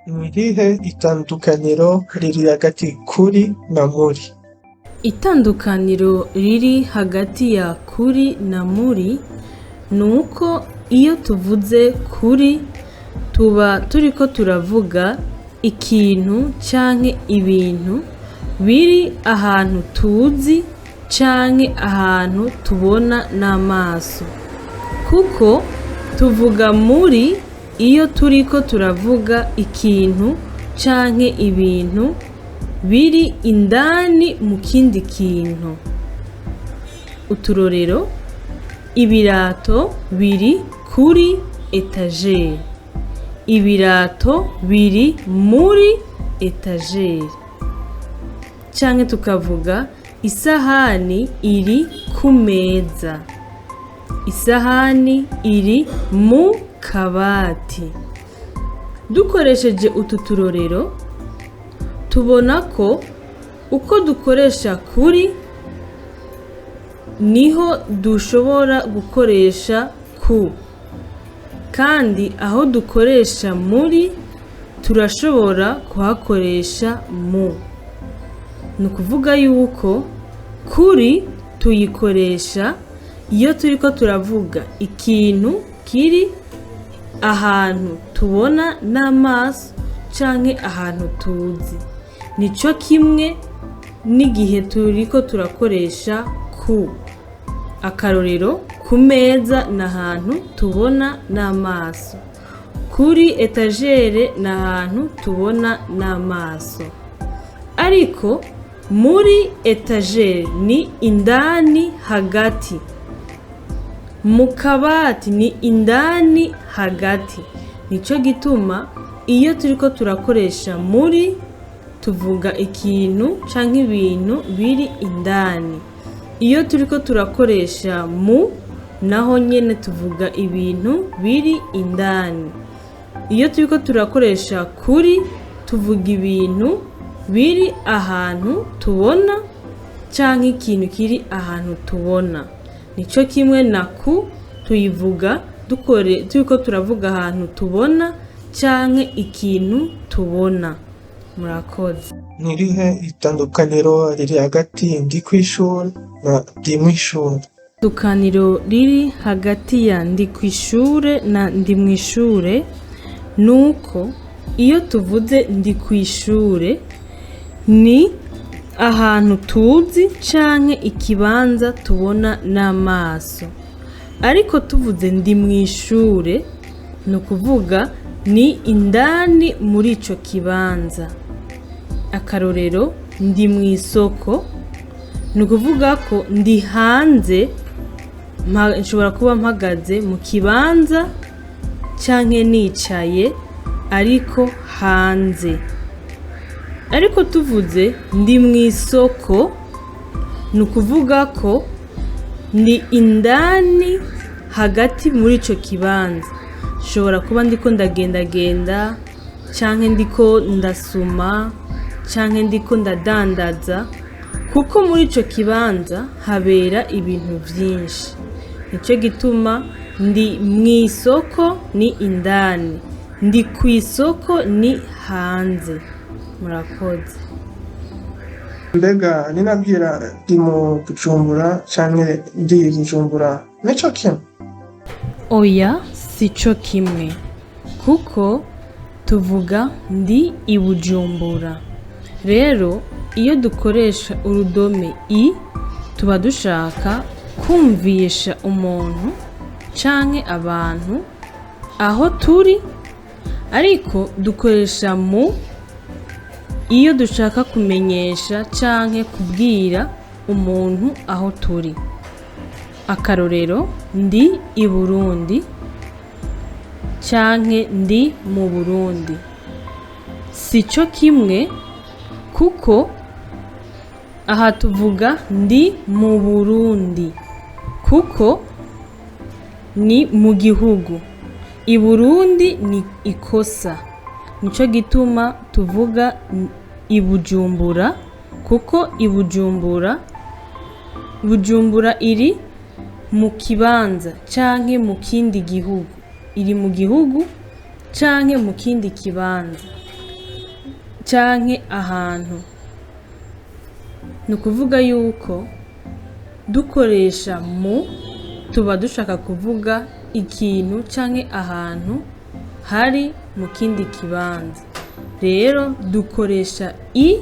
Ni irihe itandukaniro riri hagati kuri na muri? Itandukaniro riri hagati ya kuri na muri ni uko iyo tuvuze kuri tuba turiko turavuga ikintu canke ibintu biri ahantu tuzi canke ahantu tubona n'amaso, kuko tuvuga muri iyo turiko turavuga ikintu canke ibintu biri indani mu kindi kintu. Uturorero: ibirato biri kuri etageri, ibirato biri muri etageri. Canke tukavuga isahani iri ku meza, isahani iri mu kabati. Dukoresheje utu turorero tubona ko uko dukoresha kuri niho dushobora gukoresha ku, kandi aho dukoresha muri turashobora kuhakoresha mu. Ni ukuvuga yuko kuri tuyikoresha iyo turiko turavuga ikintu kiri ahantu tubona n'amaso canke ahantu tuzi. Nico kimwe n'igihe turiko turakoresha ku. Akarorero: ku meza n'ahantu tubona n'amaso, kuri etagere n'ahantu tubona n'amaso. Ariko muri etagere ni indani hagati, mu kabati ni indani hagati. Nico gituma iyo turiko turakoresha muri tuvuga ikintu canke ibintu biri indani. Iyo turiko turakoresha mu naho nyene tuvuga ibintu biri indani. Iyo turiko turakoresha kuri tuvuga ibintu biri ahantu tubona canke ikintu kiri ahantu tubona. Nico kimwe na ku tuyivuga turiko turavuga ahantu tubona canke ikintu tubona. Murakoze. Ni irihe itandukaniro riri hagati ndi kw'ishuri na ndi mw'ishuri? Itandukaniro riri hagati ya ndi kw'ishure na ndi mw'ishure ni uko iyo tuvuze ndi kw'ishure ni ahantu tuzi canke ikibanza tubona n'amaso, ariko tuvuze ndi mw'ishure ni ukuvuga ni indani muri ico kibanza. Akarorero: ndi mw'isoko ni ukuvuga ko ndi hanze, nshobora kuba mpagaze mu kibanza canke nicaye ariko hanze. Ariko tuvuze ndi mw'isoko ni ukuvuga ko ndi indani hagati muri ico kibanza. Nshobora kuba ndiko ndagendagenda canke ndiko ndasuma canke ndiko ndadandaza, kuko muri ico kibanza habera ibintu vyinshi. Nico gituma ndi mw'isoko ni indani, ndi kw'isoko ni hanze. Murakoze. Mbega ninabwira ndi mu Bujumbura canke ndi i Bujumbura nico kimwe? Oya, sico kimwe, kuko tuvuga ndi i Bujumbura. Rero iyo dukoresha urudome i tuba dushaka kumvisha umuntu canke abantu aho turi, ariko dukoresha mu iyo dushaka kumenyesha canke kubwira umuntu aho turi. Akarorero: ndi i Burundi canke ndi mu Burundi. Sico kimwe, kuko aha tuvuga ndi mu Burundi kuko ni mu gihugu, i Burundi ni ikosa. Nico gituma tuvuga i Bujumbura, kuko i Bujumbura iri mu kibanza canke mu kindi gihugu, iri mu gihugu canke mu kindi kibanza. canke ahantu. Ni ukuvuga yuko dukoresha mu tuba dushaka kuvuga ikintu canke ahantu hari mu kindi kibanza. Rero dukoresha i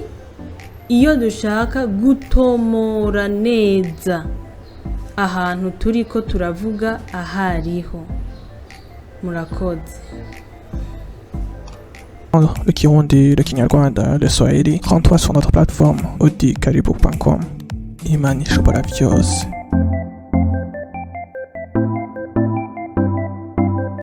iyo dushaka gutomora neza ahantu turiko turavuga ahariho. Murakoze. Le Kirundi, le Kinyarwanda, le Swahili, rends-toi sur notre plateforme audikaribu.com. Imani ishobora vyose.